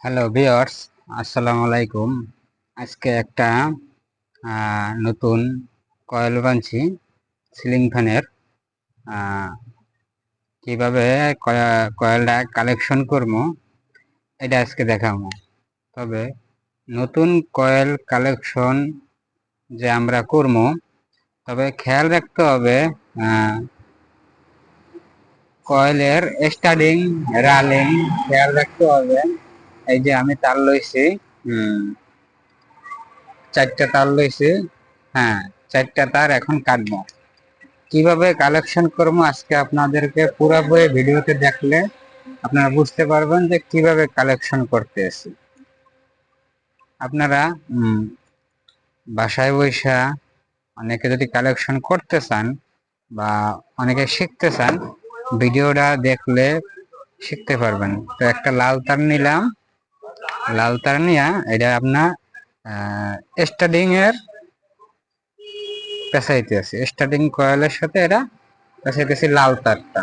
Hello viewers, আসসালামু আলাইকুম। আজকে একটা নতুন কয়েল বানছি সিলিং ফ্যানের। কিভাবে কয়েলটা কালেকশন করবো এটা আজকে দেখাবো। তবে নতুন কয়েল কালেকশন যে আমরা করবো, তবে খেয়াল রাখতে হবে কয়েলের স্টার্টিং রালিং খেয়াল রাখতে হবে। এই যে আমি তার লইছি, চারটা তার লইছি। হ্যাঁ, চারটা তার এখন কাটবো। কিভাবে কালেকশন করবো আজকে আপনাদেরকে পুরোপুরি ভিডিওতে দেখলে আপনারা বুঝতে পারবেন যে কিভাবে কালেকশন করতেছি। আপনারা বাসায় বৈশা অনেকে যদি কালেকশন করতে চান বা অনেকে শিখতে চান, ভিডিওটা দেখলে শিখতে পারবেন। তো একটা লাল তার নিলাম, লাল তার নিয়ে এটা আপনার স্টার্টিং এর পেঁচাইতেছি, স্টার্টিং কয়েলের সাথে এটা পেঁচাইতেছি। লাল তারটা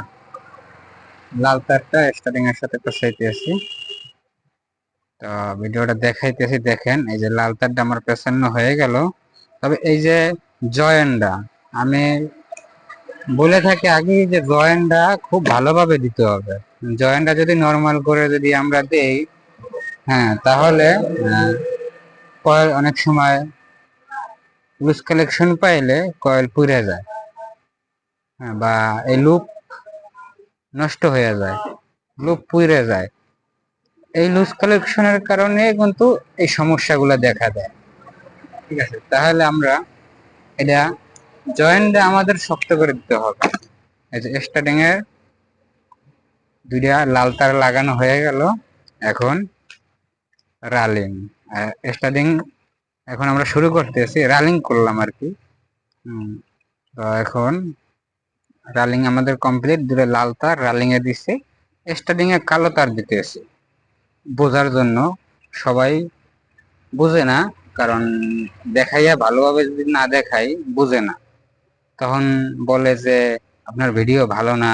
স্টার্টিং এর সাথে পেঁচাইতেছি। তো ভিডিওটা দেখাইতেছি, দেখেন এই যে লাল তারটা আমার পেছানো হয়ে গেল। তবে এই যে জয়েন্টটা আমি বলে থাকি আগে যে জয়েন্টটা খুব ভালোভাবে দিতে হবে। জয়েন্টটা যদি নর্মাল করে যদি আমরা দেই, হ্যাঁ, তাহলে কয়েল অনেক সময় লুজ কালেকশন পাইলে কয়েল পুড়ে যায়, হ্যাঁ, বা এই লুপ নষ্ট হয়ে যায়, লুপ পুড়ে যায়। এই লুজ কালেকশনের কারণে কিন্তু এই সমস্যাগুলো দেখা দেয়। ঠিক আছে, তাহলে আমরা এটা জয়েন্টটা আমাদের শক্ত করে দিতে হবে। এই যে স্টার্টিং এর দুইটা লাল তার লাগানো হয়ে গেল। এখন রালিং স্টার্টিং এখন আমরা শুরু করতেছি, রালিং করলাম আর কি। তো এখন রালিং আমাদের কমপ্লিট। দুটো লাল তার রালিং এ দিচ্ছে, স্টার্টিং এ কালো তার দিতেছি বোঝার জন্য। সবাই বুঝে না, কারণ দেখাইয়া ভালোভাবে যদি না দেখাই বুঝে না, তখন বলে যে আপনার ভিডিও ভালো না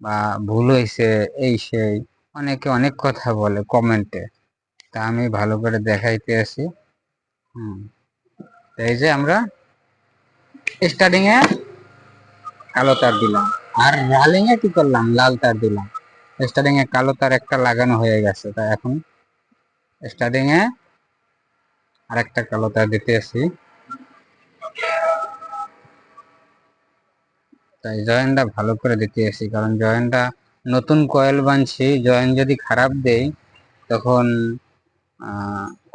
বা ভুল হয়েছে, এই সেই অনেকে অনেক কথা বলে কমেন্টে। তা আমি ভালো করে দেখাইতে আছি। এই যে আমরা স্টার্টিং এ কালো তার দিলাম, আর রালিং এ কি করলাম, লাল তার দিলাম। স্টার্টিং এ কালো তার একটা লাগানো হয়ে গেছে, তাই এখন স্টার্টিং এ আর একটা কালো তার দিতে আছি। তাই জয়েন্টটা ভালো করে দিতে আছি, কারণ জয়েন্টটা নতুন কয়েল বানছি, জয়েন্ট যদি খারাপ দেই তখন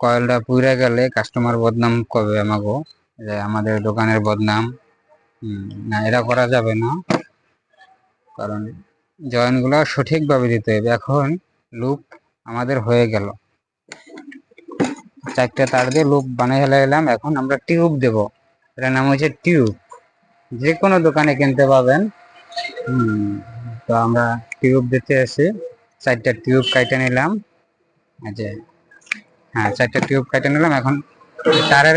কয়েলটা পুড়ে গেলে কাস্টমার বদনাম করবে আমাকে, যে আমাদের দোকানের বদনাম। না, এটা করা যাবে না, কারণ জয়েন্টগুলো সঠিকভাবে দিতে হবে। এখন লুপ আমাদের হয়ে গেল, চারটে তার দিয়ে লুপ বানিয়ে এলাম। এখন আমরা টিউব দেব, এটার নাম হচ্ছে টিউব, যে কোনো দোকানে কিনতে পাবেন। তো আমরা টিউব দিতে আসি, চারটা টিউব কাটে নিলাম। হ্যাঁ, চারটা টিউব কাটে নিলাম। এখন তারের